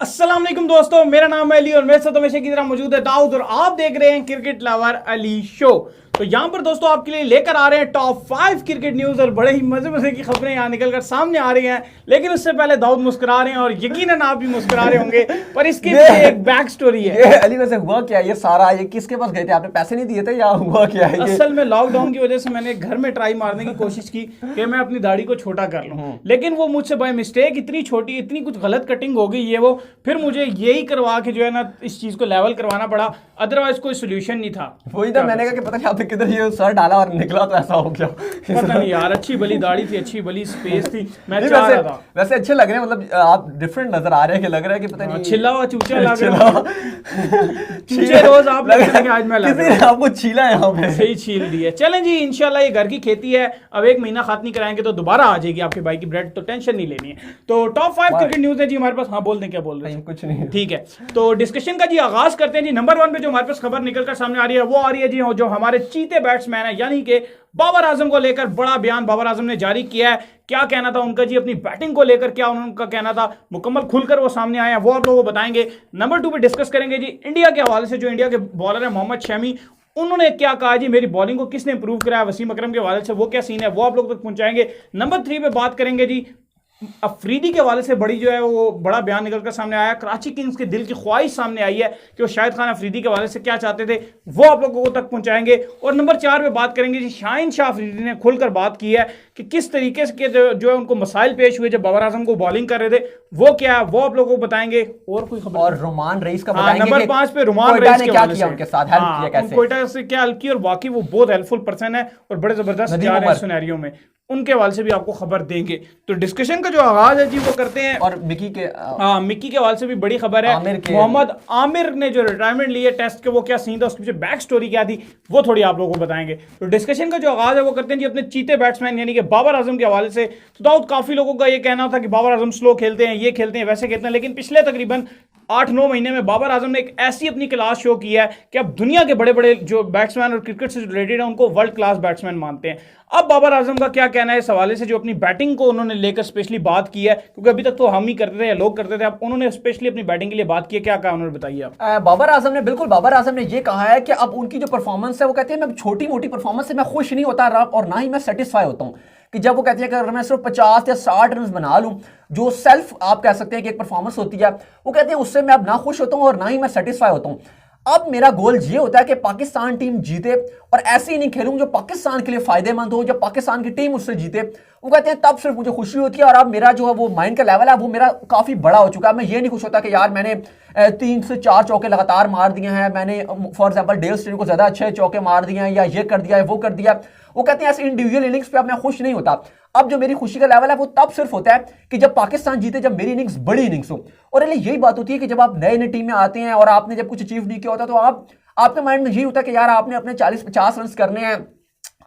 अस्सलाम वालेकुम दोस्तों, मेरा नाम है अली और मेरे साथ हमेशा की तरह मौजूद है दाऊद और आप देख रहे हैं क्रिकेट लवर अली शो। तो यहां पर दोस्तों आपके लिए लेकर आ रहे हैं टॉप 5 क्रिकेट न्यूज और बड़े ही मजे मजे की खबरें यहां निकलकर सामने आ रही हैं। लेकिन उससे पहले दाऊद मुस्कुरा रहे हैं और यकीनन आप भी मुस्कुरा रहे होंगे, पर इसके पीछे एक बैक स्टोरी है। ये अली वैसे हुआ क्या? ये सारा ये किसके पास गए थे? आपने पैसे नहीं दिए थे या हुआ क्या है? असल में लॉकडाउन की वजह से मैंने घर में ट्राई मारने की कोशिश की कि मैं अपनी दाढ़ी को छोटा कर लूं, लेकिन वो मुझसे बाय मिस्टेक इतनी छोटी, इतनी कुछ गलत कटिंग हो गई है वो, फिर मुझे यही करवा के जो है ना इस चीज को लेवल करवाना पड़ा, अदरवाइज कोई सोल्यूशन नहीं था। वही था, मैंने कहा कि पता नहीं आपने किधर ये सर डाला और निकला तो ऐसा हो गया। पता नहीं यार, अच्छी भली दाढ़ी थी, अच्छी भली स्पेस थी, मैं चाह रहा था। वैसे अच्छे लग रहे हैं, मतलब आप डिफरेंट नजर आ रहे हैं कि लग रहा है कि पता नहीं छिला हुआ चूचा लग रहा है। चूचे रोज आप लग रहे हैं कि आज मैं लग रहा हूं। आपको छीला है यहाँ पे, सही छील दी है। चलें जी, इंशाल्लाह ये घर की खेती है, अब एक महीना खात नहीं कराएंगे तो दोबारा आ जाएगी आपके भाई की ब्रेड, तो टेंशन नहीं लेनी है। तो टॉप 5 क्रिकेट न्यूज है जी हमारे पास। हाँ बोल दें, क्या बोल रहे हैं? कुछ नहीं, ठीक है, तो डिस्कशन का जी आगाज करते हैं जी। नंबर 1 पे जो हमारे पास खबर निकलकर सामने आ रही है वो आ रही है जी जो हमारे चीते बैट्समैन है, यानी कि बाबर आजम को लेकर बड़ा बयान बाबर आजम ने जारी किया है। क्या कहना था उनका जी अपनी बैटिंग को लेकर, क्या उनका कहना था, मुकम्मल खुलकर वो सामने आया, वो आप लोगों को बताएंगे। नंबर 2 पे डिस्कस करेंगे जी इंडिया के हवाले से, जो इंडिया के बॉलर है मोहम्मद शमी, उन्होंने क्या कहा जी, मेरी बॉलिंग को किसने इंप्रूव कराया, वसीम अकरम के हवाले से वो क्या सीन है वो आप लोग तक पहुंचाएंगे। नंबर 3 पे बात करेंगे जी अफरीदी के हवाले से, बड़ी जो है वो बड़ा बयान निकलकर सामने आया। कराची किंग्स के दिल की ख्वाहिश सामने आई है कि वो शाहिद खान अफरीदी के हवाले से क्या चाहते थे, वो आप लोगों को तक पहुंचाएंगे। और नंबर 4 पे बात करेंगे जी शाहीन शाह अफरीदी ने खुलकर बात की है कि किस तरीके से जो है उनको मसाइल पेश हुए जब बाबर आजम को बॉलिंग कर रहे थे, वो क्या है वो आप लोगों को बताएंगे। और कोई खबर? और रोमान रईस का बताएंगे। नंबर 5 पे रोमान रईस ने क्या किया उनके साथ, हेल्प किया कैसे, कोयटा से क्या हेल्प की, और वाकई वो बहुत हेल्पफुल पर्सन है और बड़े जबरदस्त जा रहे हैं सिनेरियो में, उनके हवाले से भी आपको खबर देंगे। तो डिस्कशन का जो आगाज है जी वो करते हैं। और मिकी के हवाले से भी बड़ी खबर है। मोहम्मद आमिर ने जो रिटायरमेंट ली है टेस्ट के, वो क्या सीन था, उसके पीछे बैक स्टोरी क्या थी, वो थोड़ी आप लोगों को बताएंगे। तो डिस्कशन का जो आगाज है वो करते हैं जी अपने चीते बैट्समैन यानी कि बाबर आजम के हवाले से। तो दाऊद, काफी लोगों का ये कहना था कि बाबर आजम स्लो खेलते हैं, ये खेलते हैं, वैसे खेलते हैं, लेकिन पिछले तकरीबन 8-9 महीने में बाबर आजम ने एक ऐसी अपनी क्लास शो किया है कि अब दुनिया के बड़े बड़े जो बैट्समैन और क्रिकेट से रिलेटेड है उनको वर्ल्ड क्लास बैट्समैन मानते हैं। अब बाबर आजम का क्या कहना है इस हवाले से, जो अपनी बैटिंग को उन्होंने लेकर स्पेशली बात की है, क्योंकि अभी तक तो हम ही करते थे या लोग करते थे, अब उन्होंने स्पेशली अपनी बैटिंग के लिए बात की है। क्या कहा उन्होंने, बताइए आप। बाबर आजम ने, बिल्कुल बाबर आजम ने ये कहा है कि अब उनकी जो परफॉर्मेंस है, वो कहते हैं मैं छोटी मोटी परफॉर्मेंस से मैं खुश नहीं होता और ना ही मैं सेटिस्फाई होता हूं। कि जब वो कहते हैं कि अगर मैं सिर्फ 50 या 60 रन बना लूं, जो सेल्फ आप कह सकते हैं कि एक परफॉर्मेंस होती है, वो कहते हैं उससे मैं अब ना खुश होता हूं और ना ही मैं सेटिस्फाई होता हूं। अब मेरा गोल ये होता है कि पाकिस्तान टीम जीते और ऐसे ही नहीं खेलूं जो पाकिस्तान के लिए फायदेमंद हो, जब पाकिस्तान की टीम उससे जीते, वो कहते हैं तब सिर्फ मुझे खुशी होती है। और अब मेरा जो है वो माइंड का लेवल है वो मेरा काफी बड़ा हो चुका है। मैं ये नहीं खुश होता कि यार मैंने 3 से 4 चौके लगातार मार दिए हैं, मैंने फॉर एग्जांपल डेल स्टेन को ज्यादा अच्छे चौके मार दिए हैं, या ये कर दिया है वो कर दिया। वो कहते हैं ऐसे इंडिविजुअल इनिंग्स पे अब मैं खुश नहीं होता। अब जो मेरी खुशी का लेवल है वो तब सिर्फ होता है कि जब पाकिस्तान जीते, जब मेरी इनिंग्स बड़ी इनिंग्स हो। और यही बात होती है कि जब आप नए टीम में आते हैं और आपने जब कुछ अचीव नहीं किया होता, तो आपके माइंड में यही होता है कि यार आपने अपने 40-50 रन करने हैं,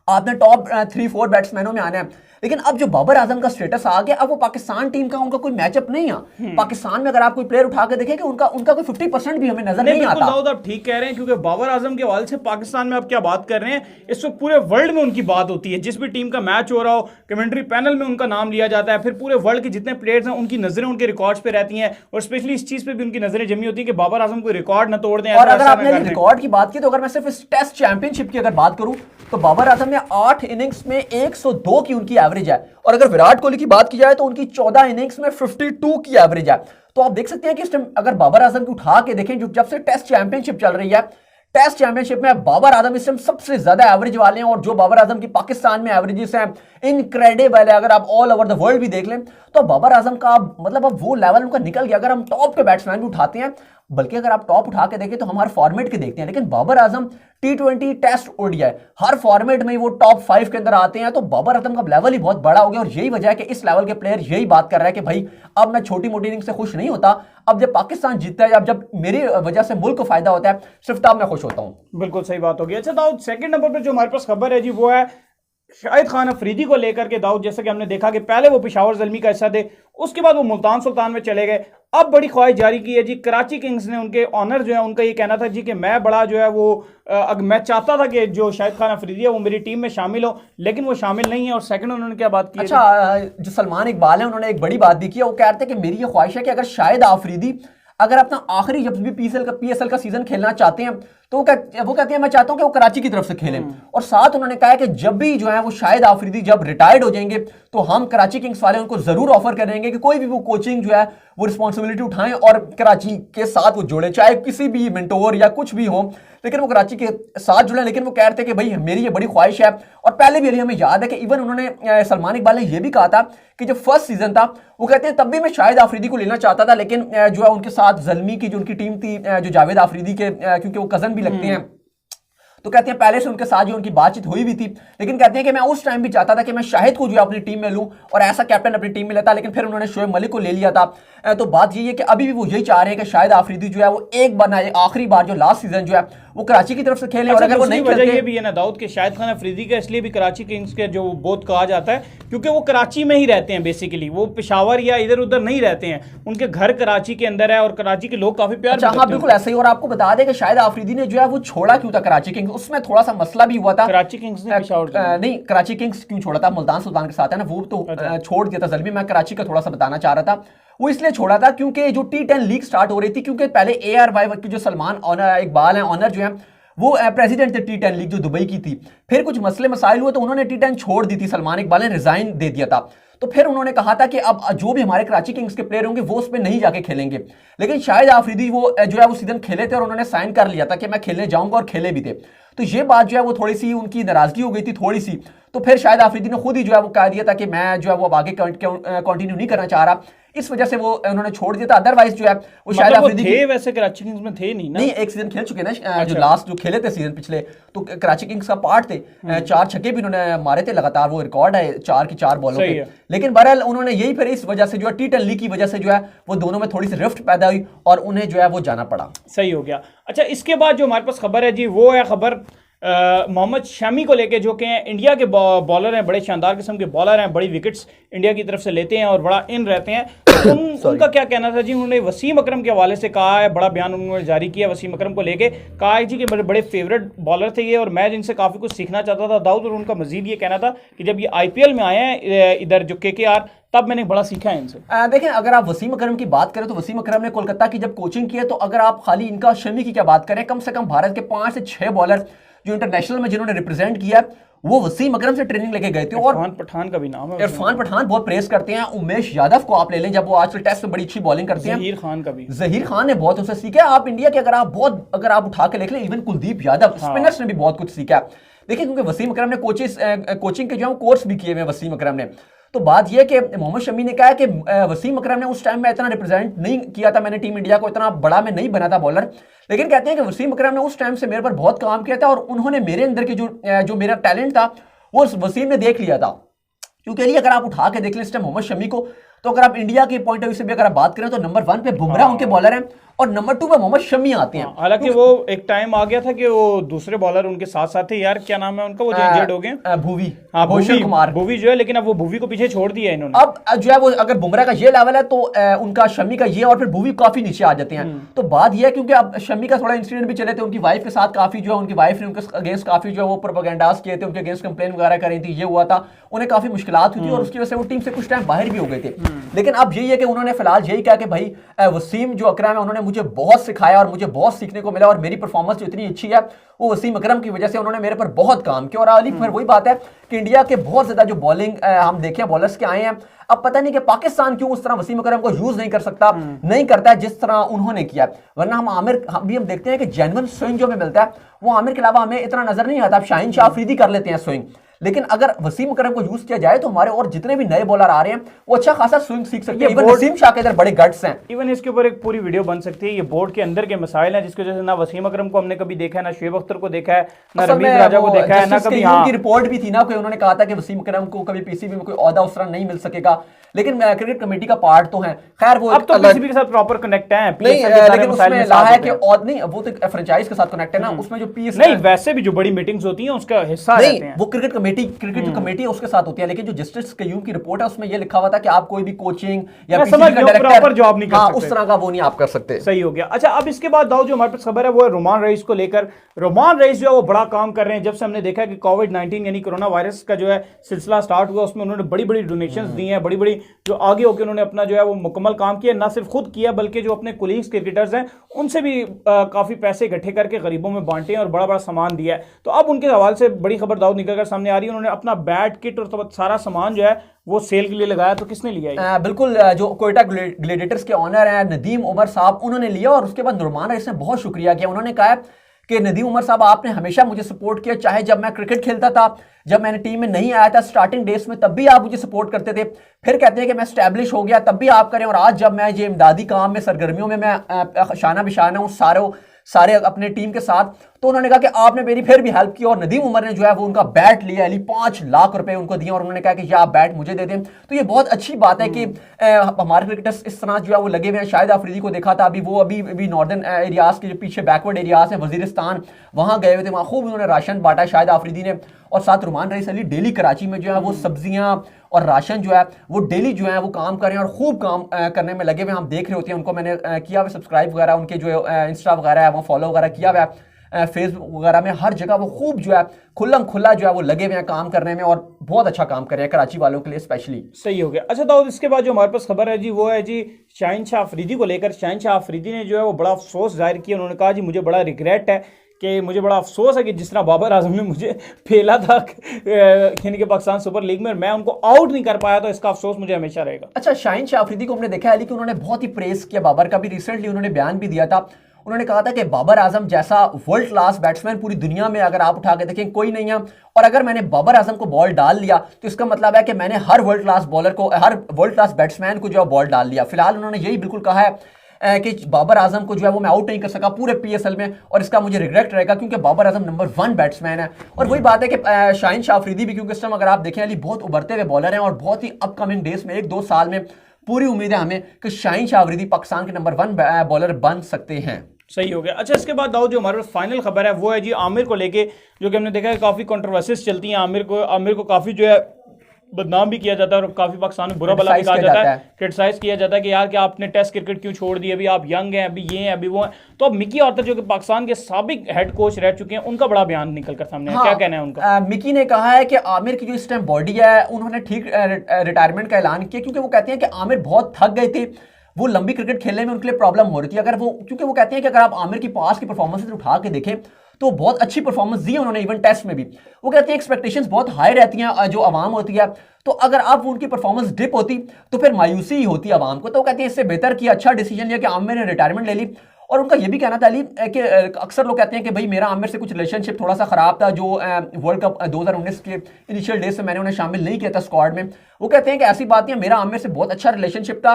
आपने टॉप 3-4 बैट्समैनों में आना है। लेकिन अब जो बाबर आजम का स्टेटस आ गया, अब वो पाकिस्तान टीम का उनका कोई मैचअप नहीं है। पाकिस्तान में अगर आप कोई प्लेयर उठा के देखें कि उनका कोई 50% भी हमें नजर नहीं आता। दाऊद आप ठीक कह रहे हैं, क्योंकि बाबर आजम के हवाले से पाकिस्तान में आप क्या बात कर रहे हैं, इस वक्त पूरे वर्ल्ड में उनकी बात होती है। जिस भी टीम का मैच हो रहा हो, कमेंट्री पैनल में उनका नाम लिया जाता है, फिर पूरे वर्ल्ड के जितने प्लेयर्स हैं उनकी नजरें उनके रिकॉर्ड्स पे रहती हैं, और स्पेशली इस चीज पे भी उनकी नजरें जमी होती है कि बाबर आजम कोई रिकॉर्ड न तोड़ दें। और अगर आपने रिकॉर्ड की बात की, तो अगर मैं सिर्फ इस टेस्ट चैंपियनशिप की अगर बात करूं, तो बाबर आजम ने 8 इनिंग्स में 102 की उनकी एवरेज है। और अगर विराट कोहली की बात की जाए तो उनकी 14 इनिंग्स में 52 की एवरेज है। तो आप देख सकते हैं कि इस टाइम अगर बाबर आजम को उठा के देखें, जो जब से टेस्ट चैंपियनशिप चल रही है, टेस्ट चैंपियनशिप में बाबर आजम इस टाइम सबसे ज्यादा एवरेज वाले हैं। और जो बाबर आजम की पाकिस्तान में एवरेजेस हैं इनक्रेडिबल है। अगर आप ऑल ओवर द वर्ल्ड भी देख लें तो बाबर आजम का मतलब अब वो लेवल उनका निकल गया। अगर हम टॉप के बैट्समैन भी उठाते हैं, बल्कि अगर आप टॉप उठा के देखें तो हमारे फॉर्मेट के देखते हैं, लेकिन Babar Azam T20 test ODI हर फॉर्मेट में वो टॉप 5 के अंदर आते हैं। तो बाबर आजम का लेवल ही बहुत बड़ा हो गया। और यही वजह है कि इस लेवल के प्लेयर यही बात कर रहे हैं कि भाई अब मैं छोटी मोटी इनिंग से खुश नहीं होता, अब जब पाकिस्तान जीतता है, जब मेरी वजह से मुल्क को फायदा होता है, सिर्फ तब मैं खुश होता हूं। बिल्कुल सही बात होगी। अच्छा दाऊद, सेकंड नंबर पर जो हमारे पास खबर है जी वो है शाहिद खान अफरीदी को लेकर के। दाऊद, जैसे कि हमने देखा कि पहले वो पेशावर ज़ल्मी का हिस्सा थे, उसके बाद वो मुल्तान सुल्तान में चले गए, अब बड़ी ख्वाहिश जारी की है जी कराची किंग्स ने। उनके ऑनर जो है उनका ये कहना था जी कि मैं बड़ा जो है वो मैं चाहता था कि जो शाहिद खान अफरीदी है वो मेरी टीम में शामिल हो, लेकिन वो शामिल नहीं है। और सेकंड उन्होंने क्या बात की? अच्छा, जो सलमान इकबाल है उन्होंने एक बड़ी बात भी की है। वो कहते हैं कि मेरी ये ख्वाहिश है कि अगर शाहिद अफरीदी अगर अपना आखिरी जब भी पीएसएल का सीजन खेलना चाहते हैं तो वो कहते हैं मैं चाहता हूं कि वो कराची की तरफ से खेलें। और साथ उन्होंने कहा है कि जब भी जो है वो शाहिद आफरीदी जब रिटायर्ड हो जाएंगे तो हम कराची किंग्स वाले उनको जरूर ऑफर करेंगे कि कोई भी वो कोचिंग जो है वो रिस्पॉन्सिबिलिटी उठाएं और कराची के साथ वो जुड़े, चाहे किसी भी मेंटोर या कुछ भी हो, लेकिन वो कराची के साथ जुड़े। लेकिन वो कह रहे थे कि भाई मेरी ये बड़ी ख्वाहिश है। और पहले भी अली हमें याद है कि इवन उन्होंने सलमान इकबाल ने ये भी कहा था कि जब फर्स्ट सीजन था वो कहते हैं तब भी मैं शाहिद आफरीदी को लेना चाहता था, लेकिन जो है उनके साथ ज़ल्मी की जो उनकी टीम थी, जो जावेद आफरीदी के क्योंकि वो कजन भी लगते हैं, तो कहते हैं पहले से उनके साथ जो उनकी बातचीत हुई भी थी, लेकिन कहते हैं कि मैं उस टाइम भी चाहता था कि मैं शाहिद को जो अपनी टीम में लूं और ऐसा कैप्टन अपनी टीम में लेता, लेकिन फिर उन्होंने शोएब मलिक को ले लिया था। तो बात यही है कि अभी भी वो यही चाह रहे हैं कि शाहिद आफरीदी जो है वो एक बार ना आखिरी बार जो लास्ट सीजन जो है वो कराची की तरफ से खेले। और अगर वो नहीं खेलते, ये भी है ना दाऊद के शाहिद खान अफरीदी का इसलिए भी कराची किंग्स के जो बहुत कहा जाता है क्योंकि वो कराची में ही रहते हैं, बेसिकली वो पेशावर या इधर उधर नहीं रहते हैं, उनके घर कराची के अंदर है और कराची के लोग काफी प्यार हाँ बिल्कुल ऐसे ही। और आपको बता दें कि शाहिद आफरीदी ने जो है वो छोड़ा क्यों था कराची किंग्स, उसमें थोड़ा सा मसला भी हुआ था। कराची किंग्स ने पेशावर नहीं, कराची किंग्स क्यों छोड़ा था, मुल्तान सुल्तान के साथ है ना, वो तो छोड़ दिया था। ज़ल्मी मैं कराची का थोड़ा सा बताना चाह रहा था, वो इसलिए छोड़ा था क्योंकि जो T10 लीग स्टार्ट हो रही थी, क्योंकि पहले ARY की जो सलमान इकबाल है ऑनर जो है वो प्रेसिडेंट थे T10 लीग जो दुबई की थी, फिर कुछ मसले मसाइल हुए तो उन्होंने T10 छोड़ दी थी, सलमान इकबाल ने रिजाइन दे दिया था। तो फिर उन्होंने कहा था कि अब जो भी हमारे कराची किंग्स के प्लेयर होंगे वो उस पर नहीं जाके खेलेंगे, लेकिन शाहिद आफरीदी वो जो है वो सीजन खेले थे और उन्होंने साइन कर लिया था कि मैं खेलने जाऊंगा और खेले भी थे। तो ये बात जो है वो थोड़ी सी उनकी नाराजगी हो गई थी थोड़ी सी, तो फिर शाहिद आफरीदी ने खुद ही जो है वो कह दिया था कि मैं जो है वो अब आगे कंटिन्यू नहीं करना चाह रहा, इस वजह से वो उन्होंने छोड़ दिया था। अदरवाइज जो है वो शाहिद आफरीदी थे वैसे कराची किंग्स में थे नहीं ना, नहीं एक सीजन खेल चुके ना, जो लास्ट जो खेले थे सीजन पिछले, तो कराची किंग्स का पार्ट थे, 4 छक्के भी उन्होंने मारे थे लगातार, वो रिकॉर्ड है 4 की 4 बॉलों पे। लेकिन बहरहाल उन्होंने यही फिर इस वजह से जो है T10 लीग की वजह से जो है वो दोनों में थोड़ी सी रिफ्ट पैदा हुई और उन्हें जो है वो जाना पड़ा। सही हो गया। अच्छा, इसके बाद जो हमारे पास खबर है जी वो है खबर मोहम्मद शमी को लेके, जो कि इंडिया के बॉलर हैं, बड़े शानदार किस्म के बॉलर हैं, बड़ी विकेट्स इंडिया की तरफ से लेते हैं और बड़ा इन रहते हैं। उनका क्या कहना था जी, उन्होंने वसीम अकरम के हवाले से कहा है, बड़ा बयान उन्होंने जारी किया वसीम अकरम को लेके, कहा है जी कि मेरे बड़े फेवरेट बॉलर थे ये और मैं जिनसे काफ़ी कुछ सीखना चाहता था दाऊद। और उनका मजीद ये कहना था कि जब ये IPL में आए हैं इधर जो KKR, तब मैंने बड़ा सीखा है इनसे। देखें, अगर आप वसीम अकरम की बात करें तो वसीम अकरम ने कोलकाता की जब कोचिंग की है, तो अगर आप खाली इनका शमी की क्या बात करें, कम से कम भारत के 5 से 6 बॉलर जो इंटरनेशनल में जिन्होंने रिप्रेजेंट किया वो वसीम अकरम से ट्रेनिंग लेके गए थे। और इरफान पठान का भी नाम है, इरफान पठान बहुत प्रेस करते हैं। उमेश यादव को आप ले लें, जब वो आजकल टेस्ट में बड़ी अच्छी बॉलिंग करते हैं। जहीर खान का भी, जहीर खान ने बहुत उनसे सीखा। आप इंडिया के अगर आप उठा के देख लें, इवन कुलदीप यादव स्पिनर्स ने भी बहुत कुछ सीखा। देखिए, क्योंकि वसीम अकरम ने कोचिंग के जो है कोर्स भी किए हुए वसीम अकरम ने। तो बात यह कि मोहम्मद शमी ने कहा कि वसीम अकरम ने उस टाइम में इतना रिप्रेजेंट नहीं किया था, मैंने टीम इंडिया को इतना बड़ा मैं नहीं बना था बॉलर, लेकिन कहते हैं कि वसीम अकरम ने उस टाइम से मेरे पर बहुत काम किया था और उन्होंने मेरे अंदर की जो मेरा टैलेंट था वो वसीम ने देख लिया था। क्योंकि अगर आप उठा के देख लें इस टाइम मोहम्मद शमी को, तो अगर आप इंडिया के पॉइंट ऑफ व्यू से भी अगर आप बात करें तो नंबर 1 पे बुमराह उनके बॉलर हैं और नंबर 2 पे मोहम्मद शमी आते हैं। हालांकि वो एक टाइम आ गया था कि वो दूसरे बॉलर उनके साथ साथ थे, यार क्या नाम है उनका, वो इंजर्ड हो गए, भुवी, हाँ भूषण कुमार भुवी जो है, लेकिन अब वो भुवी को पीछे छोड़ दिया इन्होंने। अब जो है वो अगर बुमराह का ये लेवल है तो उनका शमी का ये और फिर भुवी काफी नीचे आ जाते हैं। तो बात यह है क्योंकि अब शमी का थोड़ा इंसिडेंट भी चले थे, उनकी वाइफ के साथ काफी जो है उनकी वाइफ ने उनके अगेंस्ट काफी जो है वो प्रोपेगेंडास किए थे, उनके अगेंस्ट कंप्लेन वगैरह कर रही थी, ये हुआ था, उन्हें काफी मुश्किलात हुई थी और उसकी वजह से वो टीम से कुछ टाइम बाहर भी हो गए थे। लेकिन अब यही है कि उन्होंने फिलहाल यही कहा कि भाई वसीम जो अकरम है उन्होंने मुझे बहुत सिखाया और मुझे बहुत सीखने को मिला और मेरी परफॉर्मेंस जो इतनी अच्छी है वो वसीम अकरम की वजह से उन्होंने मेरे पर बहुत काम किया। और अली फिर वही बात है कि इंडिया के बहुत ज्यादा जो बॉलिंग हम देखें बॉलर्स के आए हैं, अब पता नहीं कि पाकिस्तान क्यों उस तरह वसीम अकरम को यूज नहीं कर सकता, नहीं करता है जिस तरह उन्होंने किया। वरना हम देखते हैं कि जेन्युइन स्विंग जो हमें मिलता है वो आमिर के अलावा हमें इतना नजर नहीं आता। शाहीन शाह अफरीदी कर लेते हैं स्विंग, लेकिन अगर वसीम अकरम को यूज किया जाए तो हमारे और जितने भी नए बॉलर आ रहे हैं वो अच्छा खासा स्विंग सीख सकते हैं। इवन वसीम शाह के अंदर बड़े गट्स हैं। इवन इसके ऊपर एक पूरी वीडियो बन सकती है। ये बोर्ड के अंदर के मसाइल हैं जिसकी वजह से ना वसीम अकरम को हमने कभी देखा है, ना शुएब अख्तर को देखा है, ना रमीज राजा को देखा है, ना कभी उनकी रिपोर्ट भी थी ना कि उन्होंने कहा था कि वसीम अकरम को कभी पीसीबी में कोई ओहदा उस तरह नहीं मिल सकेगा, लेकिन क्रिकेट कमेटी का पार्ट तो है। खैर वो अब तो पीसीबी के साथ प्रॉपर कनेक्ट है, लेकिन उसमें लाहा है कि और नहीं, वो तो फ्रेंचाइज के साथ कनेक्ट है ना, उसमें जो पीएस नहीं, वैसे भी जो बड़ी मीटिंग्स होती हैं उसका हिस्सा रहते हैं। वो क्रिकेट कमेटी कमेटी, क्रिकेट जो कमेटी है उसके साथ होती है, लेकिन जो जस्टिस कयूम की रिपोर्ट है उसमें ये लिखा हुआ था कि आप कोई भी कोचिंग या प्रॉपर जॉब नहीं कर सकते, उस तरह का वो नहीं आप कर सकते। सही हो गया। अच्छा, अब इसके बाद दाऊद जो हमारे पास खबर है वो है रुमान रईस को लेकर। रुमान रईस जो है वो बड़ा काम कर रहे हैं। जब से हमने देखा कि कोविड-19 यानी कोरोना वायरस का जो है सिलसिला स्टार्ट हुआ, उसमें उन्होंने बड़ी बड़ी डोनेशंस दी हैं, बड़ी बड़ी जो आगे होकर उन्होंने अपना जो है वो मुकम्मल काम किया। ना सिर्फ खुद किया बल्कि जो अपने कोलीग्स क्रिकेटर्स हैं उनसे भी काफी पैसे इकट्ठे करके गरीबों में बांटे हैं और बड़ा बड़ा सामान दिया है। तो अब उनके हवाले से बड़ी खबर दाऊद निकलकर सामने आ रही है। उन्होंने अपना बैट किट और सारा सामान जो है वो सेल के लिए लगाया। तो किसने लिया? बिल्कुल, जो कोयटा ग्लेडिएटर्स के ऑनर हैं नदीम उमर साहब, उन्होंने लिया और उसके बाद रुमान रईस ने बहुत शुक्रिया किया। उन्होंने कहा कि नदीम उमर साहब आपने हमेशा मुझे सपोर्ट किया, चाहे जब मैं क्रिकेट खेलता था, जब मैंने टीम में नहीं आया था स्टार्टिंग डेज में, तब भी आप मुझे सपोर्ट करते थे। फिर कहते हैं कि मैं स्टैब्लिश हो गया तब भी आप करें, और आज जब मैं ये इमदादी काम में सरगर्मियों में मैं शाना बिशाना हूँ सारे अपने टीम के साथ, तो उन्होंने कहा कि आपने मेरी फिर भी हेल्प की। और नदीम उमर ने जो है वो उनका बैट लिया, 5 लाख रुपए उनको दिए और उन्होंने कहा कि आप बैट मुझे दे दें। तो ये बहुत अच्छी बात है कि हमारे क्रिकेटर्स इस तरह जो है वो लगे हुए हैं। शाहिद अफरीदी को देखा था अभी नॉर्दर्न एरियाज के जो पीछे बैकवर्ड एरियाज हैं, वजीरिस्तान, वहां गए हुए थे, वहां खूब उन्होंने राशन बांटा शाहिद अफरीदी ने। और साथ रुमान रईस अली डेली कराची में जो है वो सब्जियां और राशन जो है वो डेली जो है वो काम कर रहे हैं और खूब काम करने में लगे हुए। हम देख रहे होते हैं उनको, मैंने किया हुआ सब्सक्राइब वगैरह, उनके जो इंस्टा वगैरह है वो फॉलो वगैरह किया हुआ है, फेसबुक वगैरह में हर जगह वो खूब जो है खुल्लम खुल्ला जो है वो लगे हुए हैं काम करने में और बहुत अच्छा काम कर रहे हैं कराची वालों के लिए स्पेशली। सही हो गया। अच्छा दाऊद, इसके बाद जो हमारे पास खबर है जी वो है जी शाहीन शाह अफरीदी को लेकर। शाहीन शाह अफरीदी ने जो है वो बड़ा अफसोस जाहिर किया। उन्होंने कहा जी मुझे बड़ा रिग्रेट है कि मुझे बड़ा अफसोस है कि जिस तरह बाबर आजम ने मुझे फेला था यानी कि पाकिस्तान सुपर लीग में, मैं उनको आउट नहीं कर पाया, तो इसका अफसोस मुझे हमेशा रहेगा। अच्छा, शाहीन शाह अफरीदी को हमने देखा है कि उन्होंने बहुत ही प्रेस किया बाबर का। भी रिसेंटली उन्होंने बयान भी दिया था, उन्होंने कहा था कि बाबर आजम जैसा वर्ल्ड क्लास बैट्समैन पूरी दुनिया में अगर आप उठा के देखें कोई नहीं है, और अगर मैंने बाबर आजम को बॉल डाल लिया तो इसका मतलब है कि मैंने हर वर्ल्ड क्लास बॉलर को, हर वर्ल्ड क्लास बैट्समैन को जो बॉल डाल लिया। फिलहाल उन्होंने यही बिल्कुल कहा है कि बाबर आजम को जो है वो मैं आउट नहीं कर सका पूरे पीएसएल में, और इसका मुझे रिग्रेट रहेगा क्योंकि बाबर आजम नंबर 1 बैट्समैन है। और वही बात है कि शाहीन शाह अफरीदी भी, क्योंकि इस टाइम अगर आप देखें अली बहुत उभरते हुए बॉलर हैं और बहुत ही अपकमिंग डेज में 1-2 साल में पूरी उम्मीद है हमें कि शाहीन शाह अफरीदी पाकिस्तान के नंबर 1 बॉलर बन सकते हैं। सही हो गया। अच्छा, इसके बाद दाऊद जो हमारे पास फाइनल खबर है वो है जी आमिर को लेके, जो कि हमने देखा है काफी कंट्रोवर्सीज चलती हैं। आमिर को काफी जो है बदनाम भी किया जाता है और काफी पाकिस्तान में बुरा भला भी कहा जाता है, क्रिटिसाइज किया जाता है कि यार कि आपने टेस्ट क्रिकेट क्यों छोड़ दी, अभी आप यंग हैं, अभी ये हैं, अभी वो हैं। तो अब मिकी आर्थर जो कि पाकिस्तान के साबिक हेड कोच रह चुके हैं, उनका बड़ा बयान निकल कर सामने है। क्या कहना है उनका? मिकी ने कहा है कि आमिर की जो इस टाइम बॉडी है, उन्होंने ठीक रिटायरमेंट का ऐलान किया, क्योंकि वो कहते हैं कि आमिर बहुत थक गए थे, वो लंबी क्रिकेट खेलने में उनके लिए प्रॉब्लम हो रही थी। क्योंकि वो कहते हैं कि अगर आप आमिर की पास की परफॉर्मेंस उठा के देखें तो बहुत अच्छी परफॉर्मेंस दी है उन्होंने, इवन टेस्ट में भी। वो कहते हैं एक्सपेक्टेशंस बहुत हाई रहती हैं जो आवाम होती है, तो अगर अब उनकी परफॉर्मेंस डिप होती तो फिर मायूसी ही होती आवाम को। तो कहते हैं इससे बेहतर किया, अच्छा डिसीजन लिया कि आमिर ने रिटायरमेंट ले ली। और उनका ये भी कहना था अली कि अक्सर लोग कहते हैं कि भाई मेरा आमिर से कुछ रिलेशनशिप थोड़ा सा खराब था, जो वर्ल्ड कप 2019 के इनिशियल डेज से मैंने उन्हें शामिल नहीं किया था स्क्वाड में। वो कहते हैं कि ऐसी बात नहीं है, मेरा आमिर से बहुत अच्छा रिलेशनशिप था।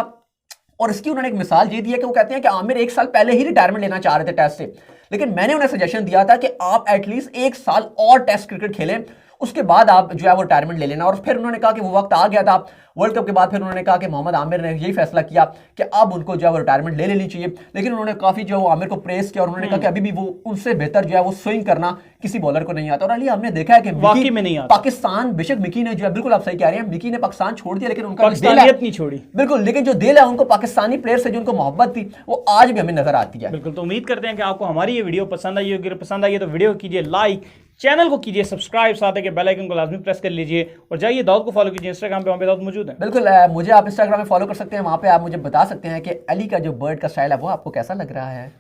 और इसकी उन्होंने एक मिसाल ये दी है कि वो कहते हैं कि आमिर 1 साल पहले ही रिटायरमेंट लेना चाह रहे थे टेस्ट से, लेकिन मैंने उन्हें सजेशन दिया था कि आप एटलीस्ट 1 साल और टेस्ट क्रिकेट खेलें, उसके बाद आप जो है वो रिटायरमेंट ले लेना। और फिर उन्होंने कहा कि वो वक्त आ गया था वर्ल्ड कप के बाद। फिर उन्होंने कहा कि मोहम्मद आमिर ने यही फैसला किया कि अब उनको जो है वो रिटायरमेंट ले लेनी चाहिए। लेकिन उन्होंने काफी जो है आमिर को प्रेस किया और उन्होंने कहा कि अभी भी वो उनसे बेहतर जो है वो स्विंग करना किसी बॉलर को नहीं आता। और अली हमने देखा है कि वाकई में नहीं आता पाकिस्तान, बेशक मिकी ने जो है, बिल्कुल आप सही कह रहे हैं, मिकी ने पाकिस्तान छोड़ दिया, लेकिन उनका पाकिस्तानियत नहीं छोड़ी, बिल्कुल। लेकिन जो दिल है उनको पाकिस्तानी प्लेयर से जो उनको मोहब्बत थी वो आज भी हमें नजर आती है। बिल्कुल। तो उम्मीद करते हैं कि आपको हमारी ये वीडियो पसंद आई होगी। पसंद आई है तो वीडियो कीजिए लाइक, चैनल को कीजिए सब्सक्राइब, साथ है बेल आइकन को लाजमी प्रेस कर लीजिए और जाइए दाऊद को फॉलो कीजिए इंस्टाग्राम पे, वहाँ पे दाऊद मौजूद है। बिल्कुल, मुझे आप इंस्टाग्राम में फॉलो कर सकते हैं, वहाँ पे आप मुझे बता सकते हैं कि अली का जो बर्ड का स्टाइल है वो आपको कैसा लग रहा है।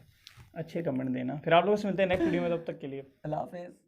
अच्छे कमेंट देना। फिर आप लोगों से मिलते हैं नेक्स्ट वीडियो में, तब तक के लिए अल्लाह हाफिज़।